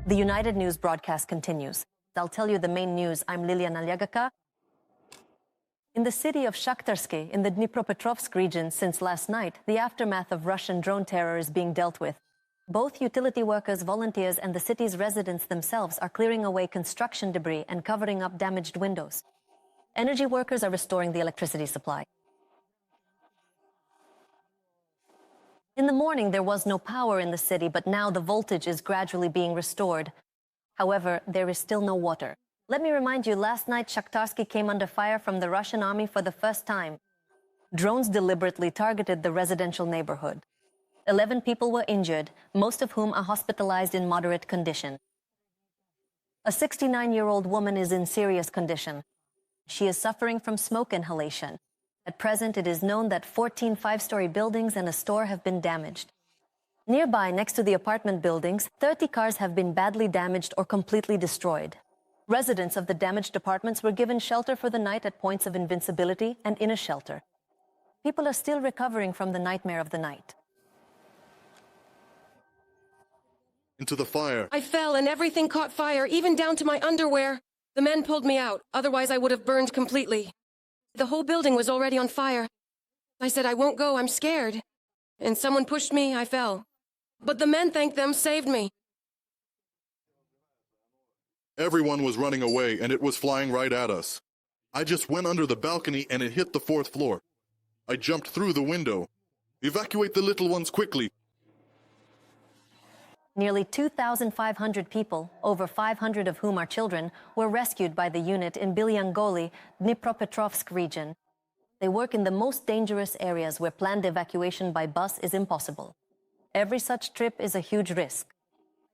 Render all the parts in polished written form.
The United News broadcast continues. I'll tell you the main news. I'm Liliana Lyagaka. In the city of Shakhtarsk, in the Dnipropetrovsk region, since last night, the aftermath of Russian drone terror is being dealt with. Both utility workers, volunteers, and the city's residents themselves are clearing away construction debris and covering up damaged windows. Energy workers are restoring the electricity supply. In the morning, there was no power in the city, but now the voltage is gradually being restored. However, there is still no water. Let me remind you, last night Shakhtarsk came under fire from the Russian army for the first time. Drones deliberately targeted the residential neighborhood. 11 people were injured, most of whom are hospitalized in moderate condition. A 69-year-old woman is in serious condition. She is suffering from smoke inhalation. At present, it is known that 14 five-story buildings and a store have been damaged. Nearby, next to the apartment buildings, 30 cars have been badly damaged or completely destroyed. Residents of the damaged apartments were given shelter for the night at points of invincibility and in a shelter. People are still recovering from the nightmare of the night. Into the fire. I fell and everything caught fire, even down to my underwear. The men pulled me out, otherwise I would have burned completely. The whole building was already on fire. I said, I won't go, I'm scared. And someone pushed me, I fell. But the men, thank them, saved me. Everyone was running away and it was flying right at us. I just went under the balcony and it hit the 4th floor. I jumped through the window. Evacuate the little ones quickly. Nearly 2,500 people, over 500 of whom are children, were rescued by the unit in Bilyangoli, Dnipropetrovsk region. They work in the most dangerous areas where planned evacuation by bus is impossible. Every such trip is a huge risk.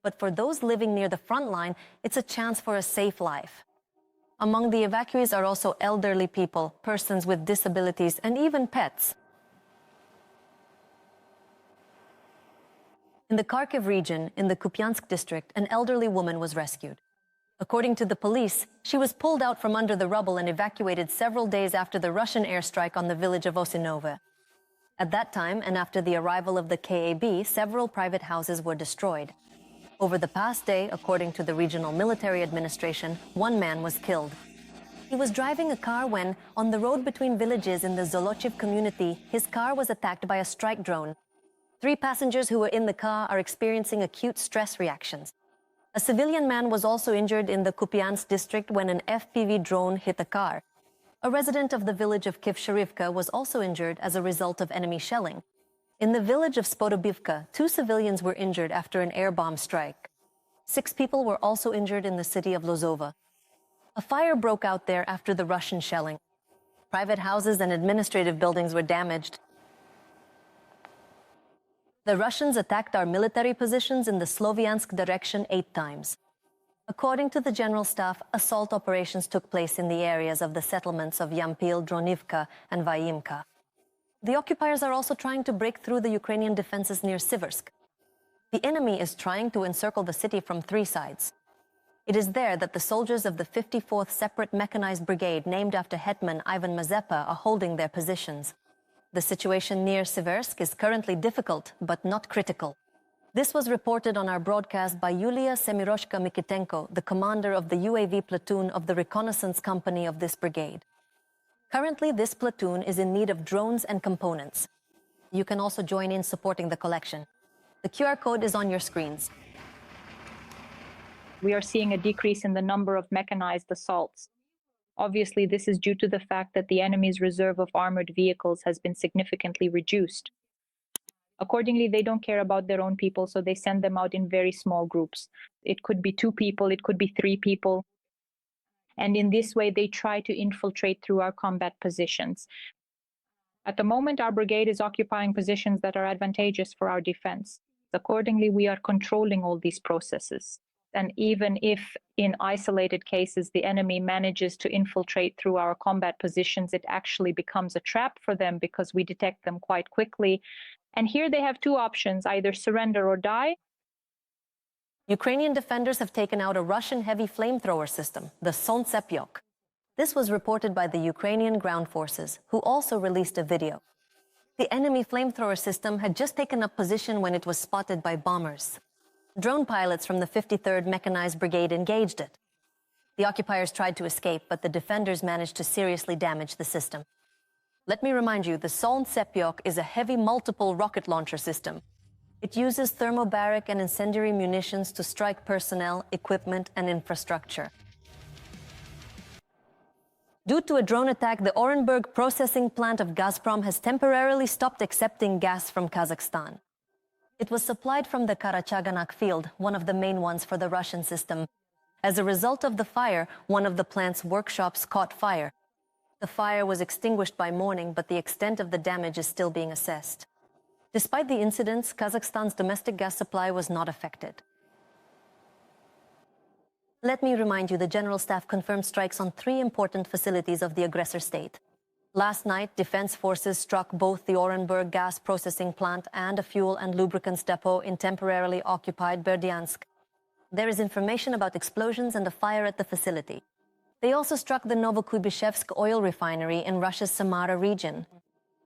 But for those living near the front line, it's a chance for a safe life. Among the evacuees are also elderly people, persons with disabilities, and even pets. In the Kharkiv region, in the Kupiansk district, an elderly woman was rescued. According to the police, she was pulled out from under the rubble and evacuated several days after the Russian airstrike on the village of Osinove. At that time, and after the arrival of the KAB, several private houses were destroyed. Over the past day, according to the regional military administration, one man was killed. He was driving a car when, on the road between villages in the Zolochiv community, his car was attacked by a strike drone. 3 passengers who were in the car are experiencing acute stress reactions. A civilian man was also injured in the Kupiansk district when an FPV drone hit a car. A resident of the village of Kivsharivka was also injured as a result of enemy shelling. In the village of Spodobivka, 2 civilians were injured after an air bomb strike. 6 people were also injured in the city of Lozova. A fire broke out there after the Russian shelling. Private houses and administrative buildings were damaged. The Russians attacked our military positions in the Sloviansk direction 8 times. According to the General Staff, assault operations took place in the areas of the settlements of Yampil, Dronivka, and Vaimka. The occupiers are also trying to break through the Ukrainian defenses near Siversk. The enemy is trying to encircle the city from 3 sides. It is there that the soldiers of the 54th Separate Mechanized Brigade, named after Hetman Ivan Mazepa, are holding their positions. The situation near Siversk is currently difficult, but not critical. This was reported on our broadcast by Yulia Semiroshka-Mikitenko, the commander of the UAV platoon of the reconnaissance company of this brigade. Currently, this platoon is in need of drones and components. You can also join in supporting the collection. The QR code is on your screens. We are seeing a decrease in the number of mechanized assaults. Obviously, this is due to the fact that the enemy's reserve of armored vehicles has been significantly reduced. Accordingly, they don't care about their own people, so they send them out in very small groups. It could be 2 people, it could be 3 people. And in this way, they try to infiltrate through our combat positions. At the moment, our brigade is occupying positions that are advantageous for our defense. Accordingly, we are controlling all these processes. And even if in isolated cases the enemy manages to infiltrate through our combat positions, it actually becomes a trap for them because we detect them quite quickly. And here they have 2 options, either surrender or die. Ukrainian defenders have taken out a Russian heavy flamethrower system, the Sontsepok. This was reported by the Ukrainian ground forces, who also released a video. The enemy flamethrower system had just taken up position when it was spotted by bombers. Drone pilots from the 53rd Mechanized Brigade engaged it. The occupiers tried to escape, but the defenders managed to seriously damage the system. Let me remind you, the Sontsepok is a heavy multiple rocket launcher system. It uses thermobaric and incendiary munitions to strike personnel, equipment, and infrastructure. Due to a drone attack, the Orenburg processing plant of Gazprom has temporarily stopped accepting gas from Kazakhstan. It was supplied from the Karachaganak field, one of the main ones for the Russian system. As a result of the fire, one of the plant's workshops caught fire. The fire was extinguished by morning, but the extent of the damage is still being assessed. Despite the incidents, Kazakhstan's domestic gas supply was not affected. Let me remind you, the General Staff confirmed strikes on 3 important facilities of the aggressor state. Last night, defense forces struck both the Orenburg gas processing plant and a fuel and lubricants depot in temporarily occupied Berdyansk. There is information about explosions and a fire at the facility. They also struck the Novokuybishevsk oil refinery in Russia's Samara region.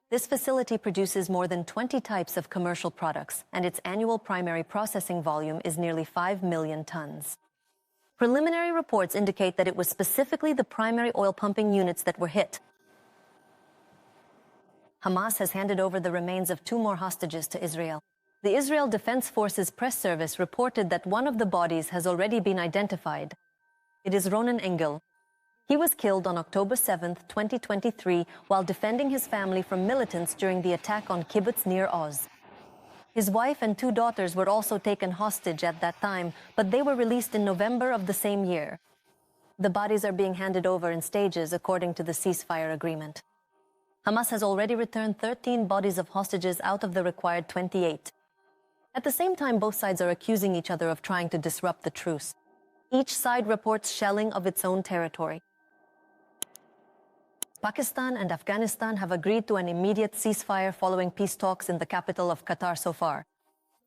This facility produces more than 20 types of commercial products, and its annual primary processing volume is nearly 5 million tons. Preliminary reports indicate that it was specifically the primary oil pumping units that were hit. Hamas has handed over the remains of 2 more hostages to Israel. The Israel Defense Forces press service reported that one of the bodies has already been identified. It is Ronen Engel. He was killed on October 7, 2023, while defending his family from militants during the attack on kibbutz near Oz. His wife and 2 daughters were also taken hostage at that time, but they were released in November of the same year. The bodies are being handed over in stages according to the ceasefire agreement. Hamas has already returned 13 bodies of hostages out of the required 28. At the same time, both sides are accusing each other of trying to disrupt the truce. Each side reports shelling of its own territory. Pakistan and Afghanistan have agreed to an immediate ceasefire following peace talks in the capital of Qatar so far.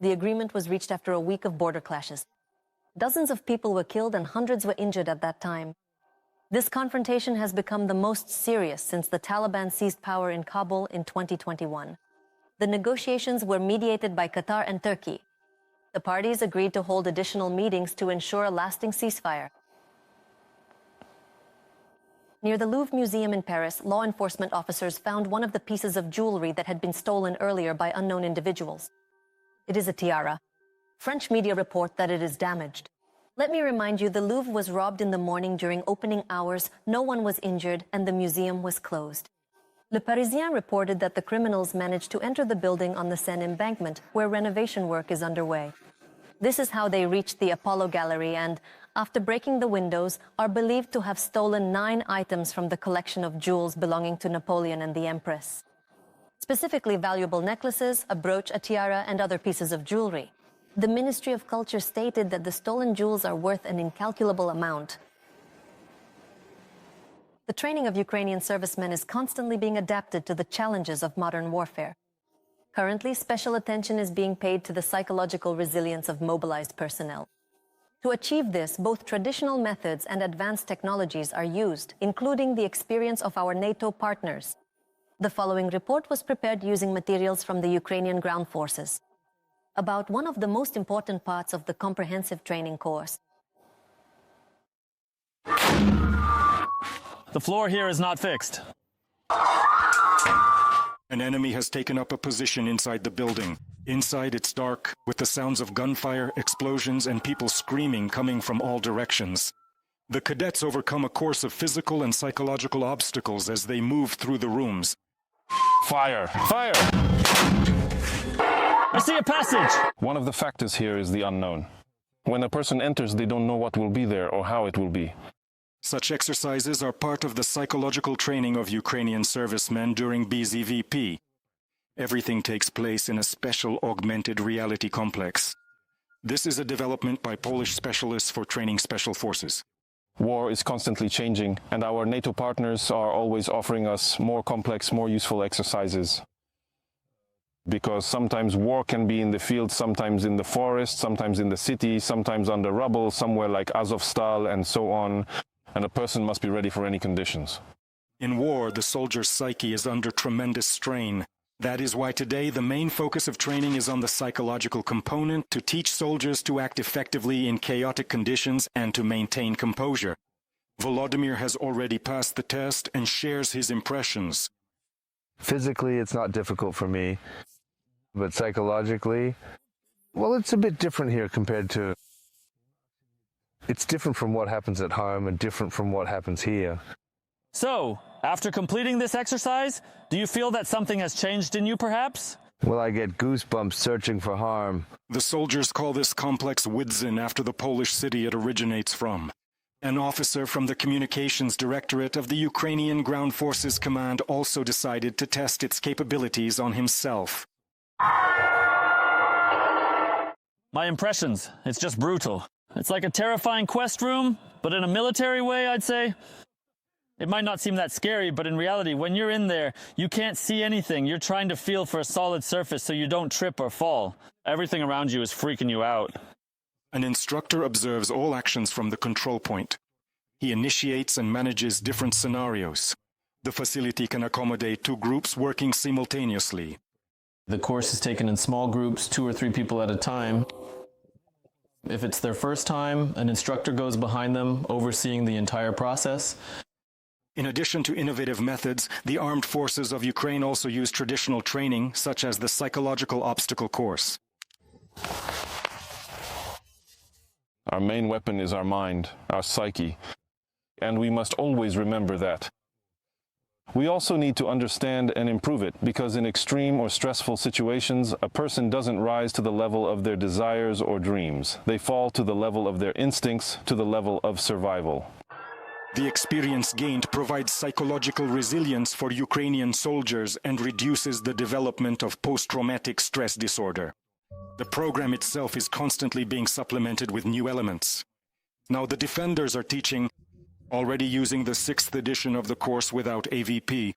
The agreement was reached after a week of border clashes. Dozens of people were killed and hundreds were injured at that time. This confrontation has become the most serious since the Taliban seized power in Kabul in 2021. The negotiations were mediated by Qatar and Turkey. The parties agreed to hold additional meetings to ensure a lasting ceasefire. Near the Louvre Museum in Paris, law enforcement officers found one of the pieces of jewelry that had been stolen earlier by unknown individuals. It is a tiara. French media report that it is damaged. Let me remind you, the Louvre was robbed in the morning during opening hours, no one was injured, and the museum was closed. Le Parisien reported that the criminals managed to enter the building on the Seine embankment, where renovation work is underway. This is how they reached the Apollo Gallery and, after breaking the windows, are believed to have stolen 9 items from the collection of jewels belonging to Napoleon and the Empress. Specifically valuable necklaces, a brooch, a tiara, and other pieces of jewelry. The Ministry of Culture stated that the stolen jewels are worth an incalculable amount. The training of Ukrainian servicemen is constantly being adapted to the challenges of modern warfare. Currently, special attention is being paid to the psychological resilience of mobilized personnel. To achieve this, both traditional methods and advanced technologies are used, including the experience of our NATO partners. The following report was prepared using materials from the Ukrainian ground forces about one of the most important parts of the comprehensive training course. The floor here is not fixed. An enemy has taken up a position inside the building. Inside, it's dark, with the sounds of gunfire, explosions, and people screaming coming from all directions. The cadets overcome a course of physical and psychological obstacles as they move through the rooms. Fire! Fire! I see a passage! One of the factors here is the unknown. When a person enters, they don't know what will be there or how it will be. Such exercises are part of the psychological training of Ukrainian servicemen during BZVP. Everything takes place in a special augmented reality complex. This is a development by Polish specialists for training special forces. War is constantly changing, and our NATO partners are always offering us more complex, more useful exercises. Because sometimes war can be in the field, sometimes in the forest, sometimes in the city, sometimes under rubble, somewhere like Azovstal and so on. And a person must be ready for any conditions. In war, the soldier's psyche is under tremendous strain. That is why today the main focus of training is on the psychological component to teach soldiers to act effectively in chaotic conditions and to maintain composure. Volodymyr has already passed the test and shares his impressions. Physically, it's not difficult for me, but psychologically, well, it's a bit different here compared to... It's different from what happens at home and different from what happens here. So, after completing this exercise, do you feel that something has changed in you, perhaps? Well, I get goosebumps searching for harm. The soldiers call this complex Widzin after the Polish city it originates from. An officer from the Communications Directorate of the Ukrainian Ground Forces Command also decided to test its capabilities on himself. My impressions, it's just brutal. It's like a terrifying quest room, but in a military way, I'd say. It might not seem that scary, but in reality, when you're in there, you can't see anything. You're trying to feel for a solid surface so you don't trip or fall. Everything around you is freaking you out. An instructor observes all actions from the control point. He initiates and manages different scenarios. The facility can accommodate 2 groups working simultaneously. The course is taken in small groups, 2 or 3 people at a time. If it's their first time, an instructor goes behind them, overseeing the entire process. In addition to innovative methods, the armed forces of Ukraine also use traditional training, such as the psychological obstacle course. Our main weapon is our mind, our psyche, and we must always remember that. We also need to understand and improve it, because in extreme or stressful situations, a person doesn't rise to the level of their desires or dreams. They fall to the level of their instincts, to the level of survival. The experience gained provides psychological resilience for Ukrainian soldiers and reduces the development of post-traumatic stress disorder. The program itself is constantly being supplemented with new elements. Now the defenders are teaching, already using the 6th edition of the course without AVP,